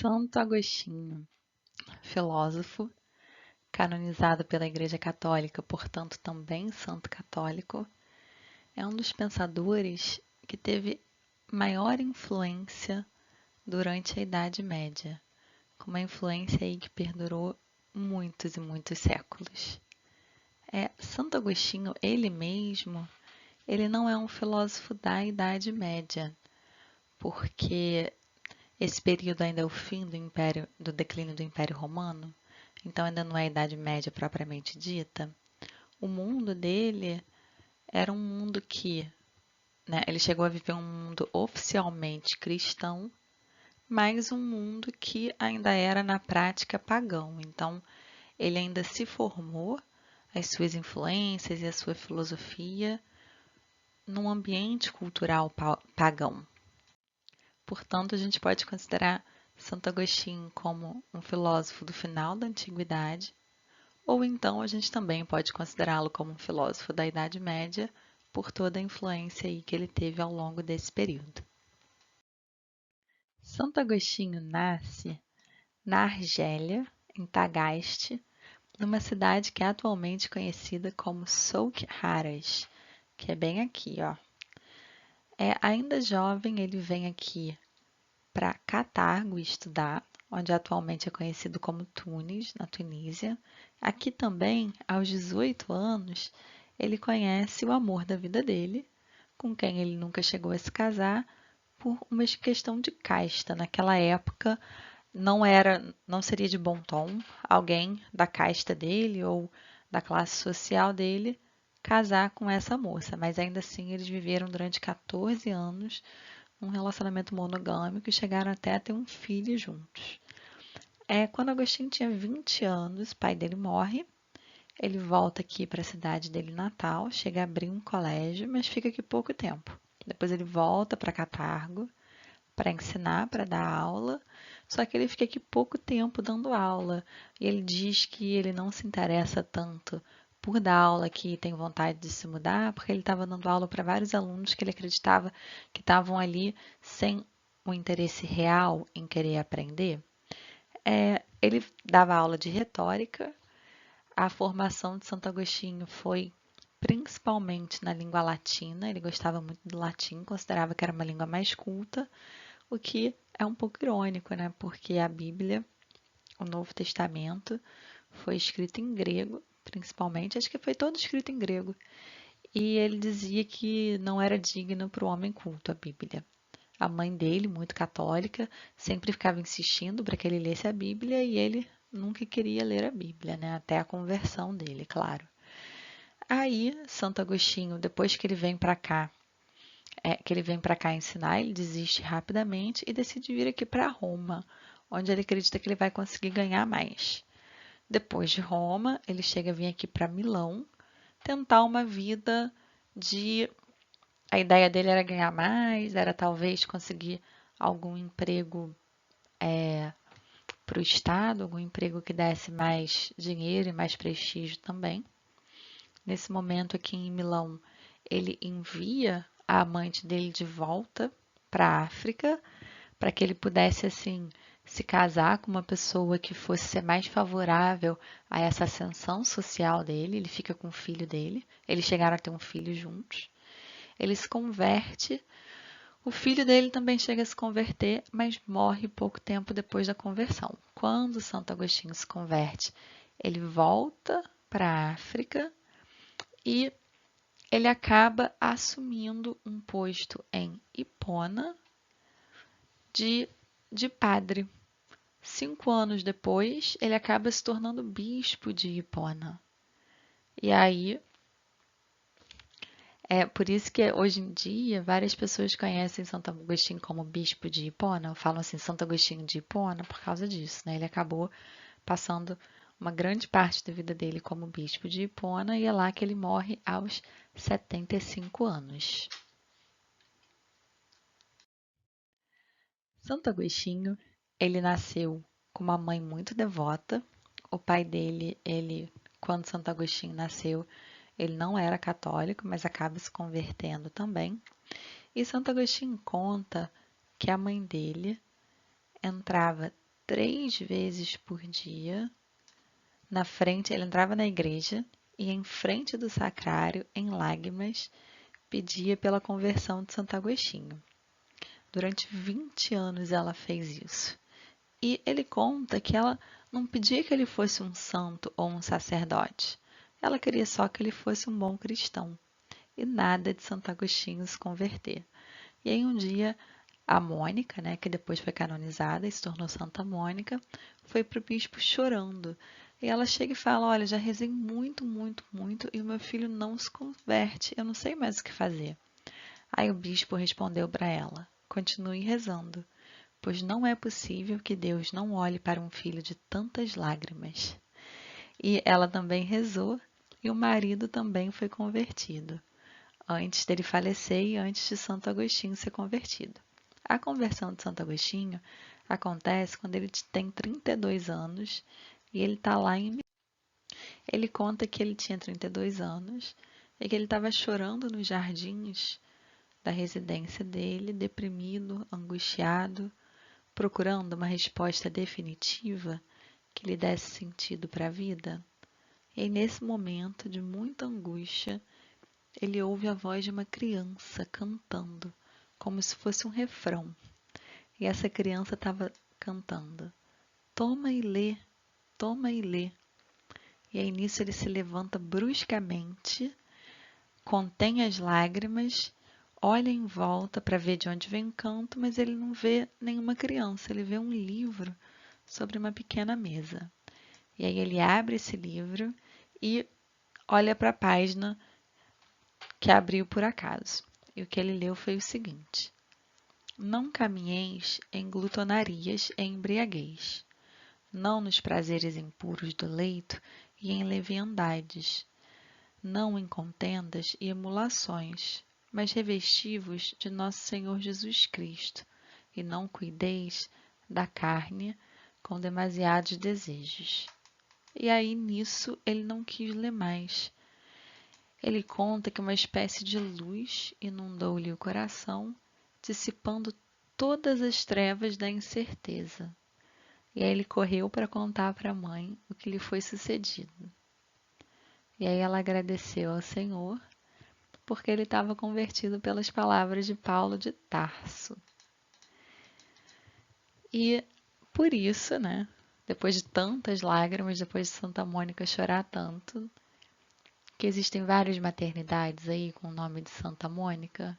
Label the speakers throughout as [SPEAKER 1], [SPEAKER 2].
[SPEAKER 1] Santo Agostinho, filósofo, canonizado pela Igreja Católica, portanto também santo católico, é um dos pensadores que teve maior influência durante a Idade Média, com uma influência aí que perdurou muitos e muitos séculos. Santo Agostinho, ele mesmo, ele não é um filósofo da Idade Média, porque esse período ainda é o fim do declínio do Império Romano, então ainda não é a Idade Média propriamente dita. O mundo dele era um mundo que, ele chegou a viver um mundo oficialmente cristão, mas um mundo que ainda era na prática pagão. Então, ele ainda se formou, as suas influências e a sua filosofia, num ambiente cultural pagão. Portanto, a gente pode considerar Santo Agostinho como um filósofo do final da Antiguidade, ou então a gente também pode considerá-lo como um filósofo da Idade Média, por toda a influência aí que ele teve ao longo desse período. Santo Agostinho nasce na Argélia, em Tagaste, numa cidade que é atualmente conhecida como Souk Haras, que é bem aqui, ó. Ainda jovem, ele vem aqui para Catargo estudar, onde atualmente é conhecido como Tunis, na Tunísia. Aqui também, aos 18 anos, ele conhece o amor da vida dele, com quem ele nunca chegou a se casar, por uma questão de casta. Naquela época, não seria de bom tom alguém da casta dele ou da classe social dele casar com essa moça, mas ainda assim eles viveram durante 14 anos um relacionamento monogâmico e chegaram até a ter um filho juntos. Quando Agostinho tinha 20 anos, o pai dele morre, ele volta aqui para a cidade dele natal, chega a abrir um colégio, mas fica aqui pouco tempo. Depois ele volta para Catargo para ensinar, para dar aula, só que ele fica aqui pouco tempo dando aula. E ele diz que ele não se interessa tanto por dar aula aqui, tem vontade de se mudar, porque ele estava dando aula para vários alunos que ele acreditava que estavam ali sem um interesse real em querer aprender. Ele dava aula de retórica. A formação de Santo Agostinho foi principalmente na língua latina, ele gostava muito do latim, considerava que era uma língua mais culta, o que é um pouco irônico, né? Porque a Bíblia, o Novo Testamento, foi escrito em grego, principalmente, acho que foi todo escrito em grego. E ele dizia que não era digno para o homem culto a Bíblia. A mãe dele, muito católica, sempre ficava insistindo para que ele lesse a Bíblia e ele nunca queria ler a Bíblia, né? Até a conversão dele, claro. Aí, Santo Agostinho, depois que ele vem para cá, ensinar, ele desiste rapidamente e decide vir aqui para Roma, onde ele acredita que ele vai conseguir ganhar mais. Depois de Roma, ele chega a vir aqui para Milão, tentar uma vida de. A ideia dele era ganhar mais, era talvez conseguir algum emprego para o Estado, algum emprego que desse mais dinheiro e mais prestígio também. Nesse momento aqui em Milão, ele envia a amante dele de volta para a África, para que ele pudesse assim se casar com uma pessoa que fosse ser mais favorável a essa ascensão social dele. Ele fica com o filho dele. Eles chegaram a ter um filho juntos. Ele se converte. O filho dele também chega a se converter, mas morre pouco tempo depois da conversão. Quando Santo Agostinho se converte, ele volta para a África e ele acaba assumindo um posto em Hipona de padre. 5 anos depois, ele acaba se tornando bispo de Hipona. E aí, é por isso que hoje em dia várias pessoas conhecem Santo Agostinho como bispo de Hipona, falam assim Santo Agostinho de Hipona por causa disso, né? Ele acabou passando uma grande parte da vida dele como bispo de Hipona e é lá que ele morre aos 75 anos. Santo Agostinho, ele nasceu com uma mãe muito devota. O pai dele, quando Santo Agostinho nasceu, ele não era católico, mas acaba se convertendo também. E Santo Agostinho conta que a mãe dele entrava 3 vezes por dia, na frente, ele entrava na igreja e em frente do sacrário, em lágrimas, pedia pela conversão de Santo Agostinho. Durante 20 anos ela fez isso. E ele conta que ela não pedia que ele fosse um santo ou um sacerdote. Ela queria só que ele fosse um bom cristão. E nada de Santo Agostinho se converter. E aí um dia a Mônica, né, que depois foi canonizada e se tornou Santa Mônica, foi para o bispo chorando. E ela chega e fala: Olha, já rezei muito, muito, muito e o meu filho não se converte, eu não sei mais o que fazer. Aí o bispo respondeu para ela: Continue rezando, pois não é possível que Deus não olhe para um filho de tantas lágrimas. E ela também rezou e o marido também foi convertido, antes dele falecer e antes de Santo Agostinho ser convertido. A conversão de Santo Agostinho acontece quando ele tem 32 anos e ele está lá em. Ele conta que ele tinha 32 anos e que ele estava chorando nos jardins da residência dele, deprimido, angustiado, procurando uma resposta definitiva que lhe desse sentido para a vida. E aí, nesse momento de muita angústia, ele ouve a voz de uma criança cantando, como se fosse um refrão. E essa criança estava cantando: Toma e lê, toma e lê. E aí nisso ele se levanta bruscamente, contém as lágrimas, olha em volta para ver de onde vem o canto, mas ele não vê nenhuma criança, ele vê um livro sobre uma pequena mesa. E aí ele abre esse livro e olha para a página que abriu por acaso. E o que ele leu foi o seguinte: Não caminheis em glutonarias e embriaguez, não nos prazeres impuros do leito e em leviandades, não em contendas e emulações, mas revesti-vos de nosso Senhor Jesus Cristo, e não cuideis da carne com demasiados desejos. E aí nisso ele não quis ler mais. Ele conta que uma espécie de luz inundou-lhe o coração, dissipando todas as trevas da incerteza. E aí ele correu para contar para a mãe o que lhe foi sucedido. E aí ela agradeceu ao Senhor, porque ele estava convertido pelas palavras de Paulo de Tarso. E por isso, né, depois de tantas lágrimas, depois de Santa Mônica chorar tanto, que existem várias maternidades aí com o nome de Santa Mônica,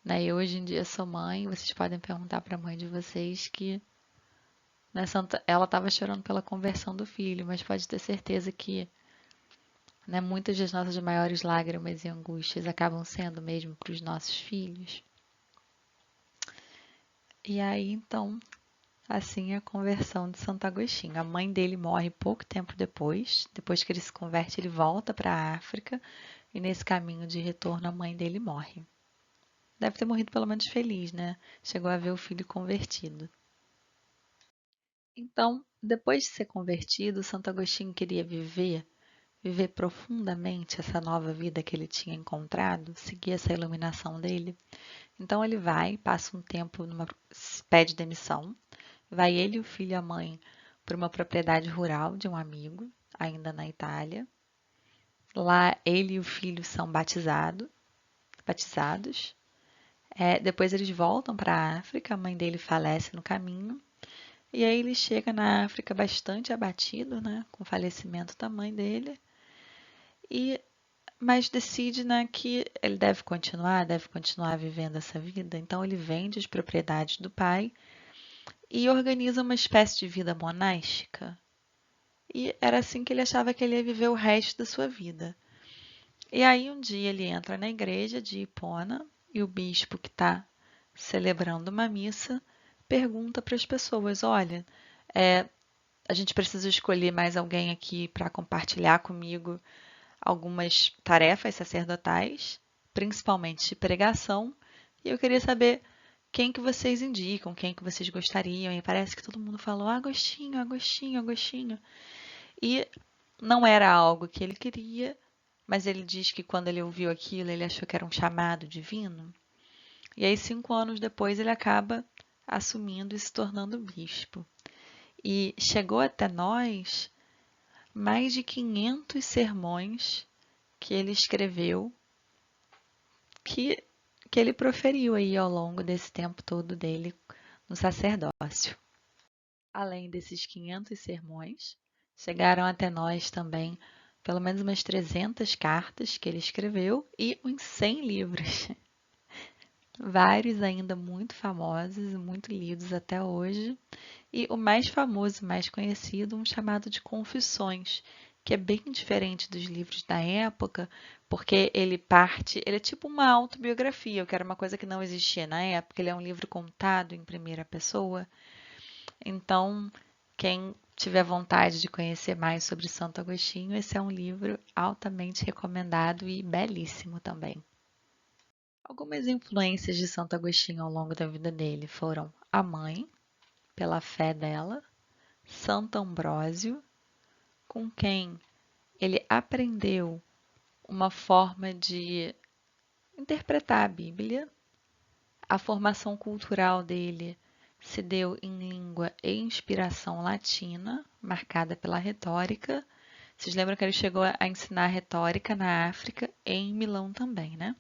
[SPEAKER 1] né? Eu hoje em dia sou mãe, vocês podem perguntar para a mãe de vocês que, né, ela estava chorando pela conversão do filho, mas pode ter certeza que, né, muitas das nossas maiores lágrimas e angústias acabam sendo mesmo para os nossos filhos. E aí, então, assim é a conversão de Santo Agostinho. A mãe dele morre pouco tempo depois. Depois que ele se converte, ele volta para a África e nesse caminho de retorno a mãe dele morre. Deve ter morrido pelo menos feliz, né? Chegou a ver o filho convertido. Então, depois de ser convertido, Santo Agostinho queria viver profundamente essa nova vida que ele tinha encontrado, seguir essa iluminação dele. Então ele vai, passa um tempo, pede demissão, vai ele, o filho e a mãe para uma propriedade rural de um amigo, ainda na Itália. Lá ele e o filho são batizados. Depois eles voltam para a África, a mãe dele falece no caminho. E aí ele chega na África bastante abatido, né, com o falecimento da mãe dele. Mas decide, né, que ele deve continuar vivendo essa vida. Então ele vende as propriedades do pai e organiza uma espécie de vida monástica. E era assim que ele achava que ele ia viver o resto da sua vida. E aí um dia ele entra na igreja de Hipona e o bispo que está celebrando uma missa pergunta para as pessoas: Olha, a gente precisa escolher mais alguém aqui para compartilhar comigo algumas tarefas sacerdotais, principalmente de pregação, e eu queria saber quem que vocês indicam, quem que vocês gostariam, e parece que todo mundo falou Agostinho, Agostinho, Agostinho. E não era algo que ele queria, mas ele diz que quando ele ouviu aquilo, ele achou que era um chamado divino. E aí, 5 anos depois, ele acaba assumindo e se tornando bispo. E chegou até nós mais de 500 sermões que ele escreveu, que, que ele proferiu aí ao longo desse tempo todo dele no sacerdócio. Além desses 500 sermões, chegaram até nós também pelo menos umas 300 cartas que ele escreveu e uns 100 livros. Vários ainda muito famosos e muito lidos até hoje. E o mais famoso, mais conhecido, um chamado de Confissões, que é bem diferente dos livros da época, porque ele é tipo uma autobiografia, que era uma coisa que não existia na época. Ele é um livro contado em primeira pessoa. Então, quem tiver vontade de conhecer mais sobre Santo Agostinho, esse é um livro altamente recomendado e belíssimo também. Algumas influências de Santo Agostinho ao longo da vida dele foram a mãe, pela fé dela, Santo Ambrósio, com quem ele aprendeu uma forma de interpretar a Bíblia. A formação cultural dele se deu em língua e inspiração latina, marcada pela retórica. Vocês lembram que ele chegou a ensinar retórica na África e em Milão também, né?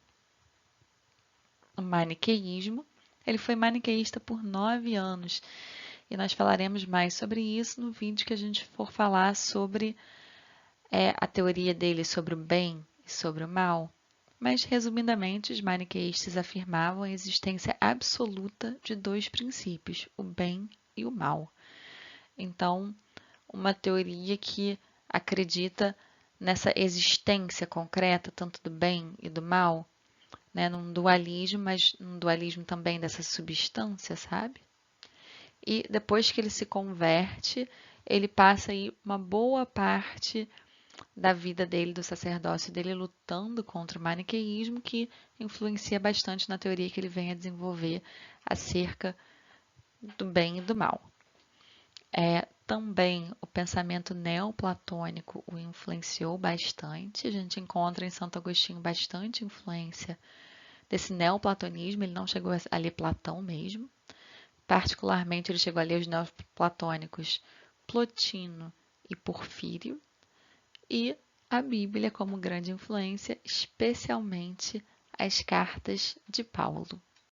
[SPEAKER 1] O maniqueísmo. Ele foi maniqueísta por 9 anos e nós falaremos mais sobre isso no vídeo que a gente for falar sobre a teoria dele sobre o bem e sobre o mal. Mas, resumidamente, os maniqueístas afirmavam a existência absoluta de dois princípios, o bem e o mal. Então, uma teoria que acredita nessa existência concreta, tanto do bem e do mal, né, num dualismo, mas num dualismo também dessa substância, sabe? E depois que ele se converte, ele passa aí uma boa parte da vida dele, do sacerdócio dele, lutando contra o maniqueísmo, que influencia bastante na teoria que ele vem a desenvolver acerca do bem e do mal. Também o pensamento neoplatônico o influenciou bastante. A gente encontra em Santo Agostinho bastante influência desse neoplatonismo. Ele não chegou a ler Platão mesmo. Particularmente, ele chegou a ler os neoplatônicos Plotino e Porfírio. E a Bíblia como grande influência, especialmente as cartas de Paulo.